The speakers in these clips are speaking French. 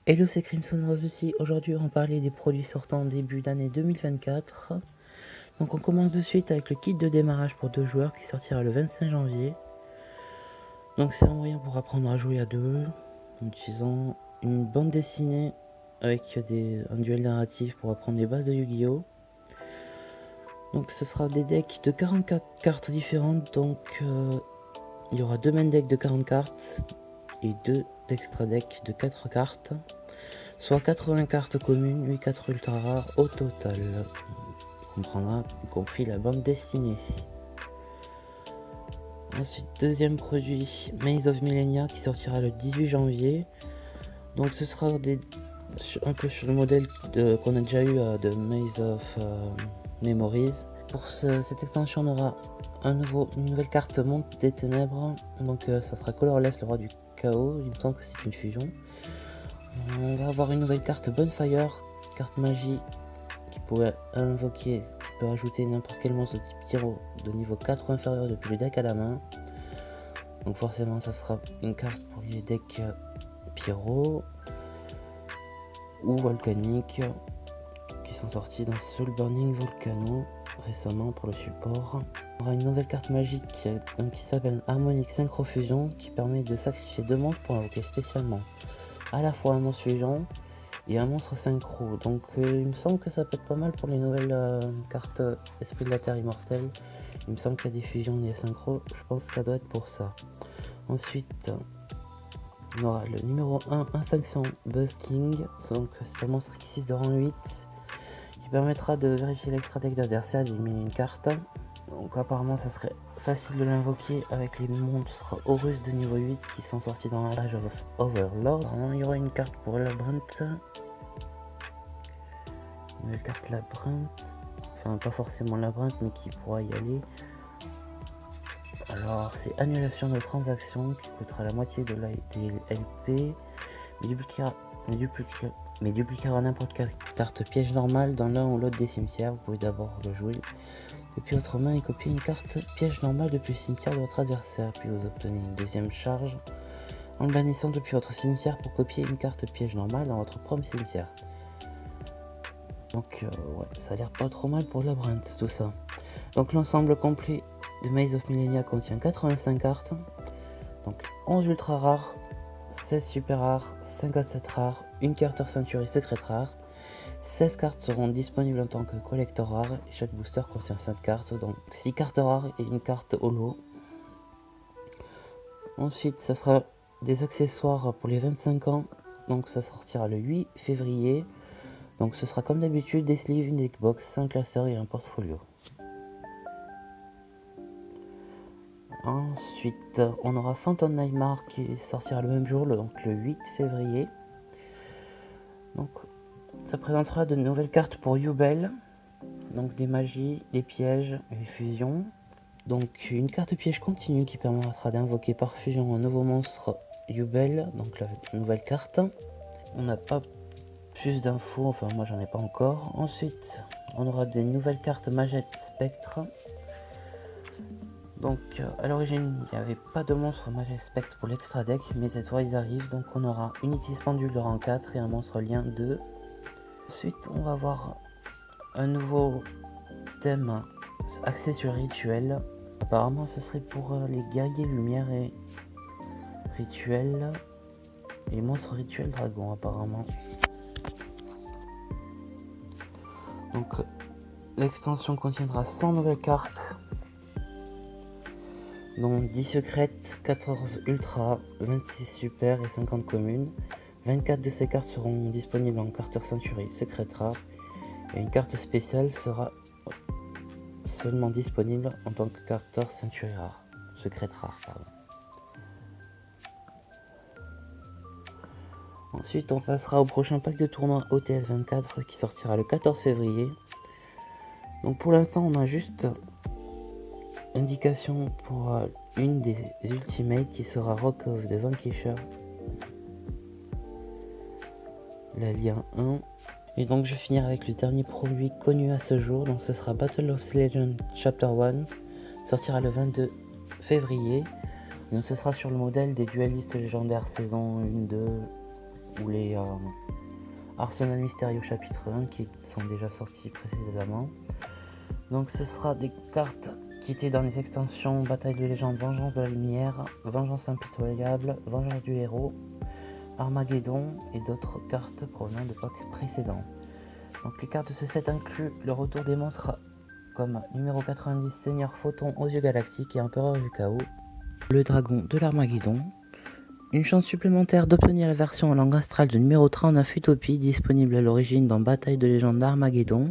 Hello, c'est Crimson Rose ici. Aujourd'hui, on va parler des produits sortant en début d'année 2024. Donc, on commence de suite avec le kit de démarrage pour 2 joueurs qui sortira le 25 janvier. Donc, c'est un moyen pour apprendre à jouer à 2 en utilisant une bande dessinée avec un duel narratif pour apprendre les bases de Yu-Gi-Oh! Donc, ce sera des decks de 44 cartes différentes. Donc, il y aura 2 main decks de 40 cartes et 2 extra decks de 4 cartes. Soit 80 cartes communes, 8 cartes ultra rares au total. On comprendra, y compris la bande dessinée. Ensuite, deuxième produit, Maze of Millennia qui sortira le 18 janvier. Donc ce sera un peu sur le modèle qu'on a déjà eu de Maze of Memories. Pour cette extension, on aura une nouvelle carte Monde des Ténèbres. Donc ça sera Colorless, le roi du chaos. Il me semble que c'est une fusion. On va avoir une nouvelle carte Bonfire, carte magie qui pourrait invoquer, qui peut ajouter n'importe quel monstre de type Tyro de niveau 4 ou inférieur depuis le deck à la main. Donc forcément ça sera une carte pour les decks Pyro ou Volcanique qui sont sortis dans Soul Burning Volcano récemment pour le support. On aura une nouvelle carte magique qui s'appelle Harmonic Synchrofusion qui permet de sacrifier 2 monstres pour invoquer spécialement à la fois un monstre fusion et un monstre synchro. Donc il me semble que ça peut être pas mal pour les nouvelles cartes Esprit de la Terre Immortelle. Il me semble qu'il y a des fusions et des synchros, je pense que ça doit être pour ça. Ensuite, on aura le numéro 1, Infection Buzz King. Donc c'est un monstre X6 de rang 8 qui permettra de vérifier l'extra deck d'adversaire et d'éliminer une carte. Donc apparemment ça serait facile de l'invoquer avec les monstres Horus de niveau 8 qui sont sortis dans la Age of Overlord. Normalement il y aura une carte pour Labyrinthe. Une nouvelle carte Labyrinthe. Enfin pas forcément Labyrinthe mais qui pourra y aller. Alors c'est annulation de transaction qui coûtera la moitié de la LP. Mais dupliquera n'importe quelle carte piège normale dans l'un ou l'autre des cimetières. Vous pouvez d'abord le jouer depuis votre main et copier une carte piège normale depuis le cimetière de votre adversaire. Puis vous obtenez une deuxième charge en le bannissant depuis votre cimetière pour copier une carte piège normale dans votre propre cimetière. Donc ouais, ça a l'air pas trop mal pour Labyrinthe tout ça. Donc l'ensemble complet de Maze of Millennia contient 85 cartes. Donc 11 ultra rares, 16 super rares, 57 rares, une carte ceinture secrète rare. 16 cartes seront disponibles en tant que collector rare et chaque booster contient 5 cartes, donc 6 cartes rares et une carte holo. Ensuite, ça sera des accessoires pour les 25 ans, donc ça sortira le 8 février. Donc ce sera comme d'habitude des sleeves, une deckbox, un classeur et un portfolio. Ensuite, on aura Phantom Nightmare qui sortira le même jour, donc le 8 février. Donc ça présentera de nouvelles cartes pour Yubel, donc des magies, des pièges et des fusions. Donc une carte piège continue qui permettra d'invoquer par fusion un nouveau monstre Yubel, donc la nouvelle carte. On n'a pas plus d'infos, enfin moi j'en ai pas encore. Ensuite on aura des nouvelles cartes Maget Spectre. Donc à l'origine il n'y avait pas de monstre Maget Spectre pour l'extra deck, mais cette fois ils arrivent. Donc on aura Unity Pendule de rang 4 et un monstre lien 2. Ensuite on va voir un nouveau thème axé sur rituel. Apparemment ce serait pour les guerriers lumière et rituels. Les monstres rituels dragon apparemment. Donc l'extension contiendra 100 nouvelles cartes, dont 10 secrètes, 14 ultra, 26 super et 50 communes. 24 de ces cartes seront disponibles en carte ceinturée secrète rare et une carte spéciale sera seulement disponible en tant que carte ceinturée rare, secrète rare pardon. Ensuite on passera au prochain pack de tournoi OTS 24 qui sortira le 14 février. Donc pour l'instant on a juste indication pour une des ultimates qui sera Rock of the Vanquisher, la lien 1. Et donc je vais finir avec le dernier produit connu à ce jour, donc ce sera Battle of Legends Chapter 1, sortira le 22 février. Donc ce sera sur le modèle des dualistes légendaires saison 1, 2, ou les Arsenal Mystérieux chapitre 1 qui sont déjà sortis précédemment. Donc ce sera des cartes qui étaient dans les extensions Bataille de légende, Vengeance de la lumière, Vengeance impitoyable, Vengeance du héros, Armageddon et d'autres cartes provenant de packs précédents. Donc les cartes de ce set incluent le retour des monstres comme numéro 90 Seigneur Photon aux yeux galactiques et Empereur du chaos, le dragon de l'Armageddon, une chance supplémentaire d'obtenir la version en langue astrale de numéro 39 Utopie disponible à l'origine dans Bataille de légende d'Armageddon,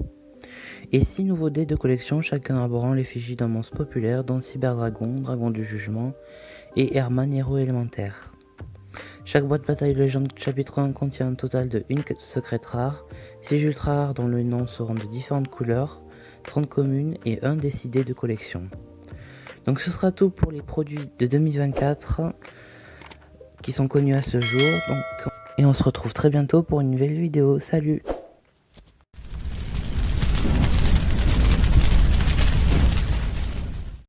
et 6 nouveaux dés de collection chacun arborant l'effigie d'un monstre populaire dont Cyberdragon, Dragon du Jugement et Herman héros élémentaire. Chaque boîte Bataille de légende chapitre 1 contient un total de 1 secrète rare, 6 ultra rares dont les noms seront de différentes couleurs, 30 communes et 1 décidé de collection. Donc ce sera tout pour les produits de 2024 qui sont connus à ce jour. Et on se retrouve très bientôt pour une nouvelle vidéo. Salut!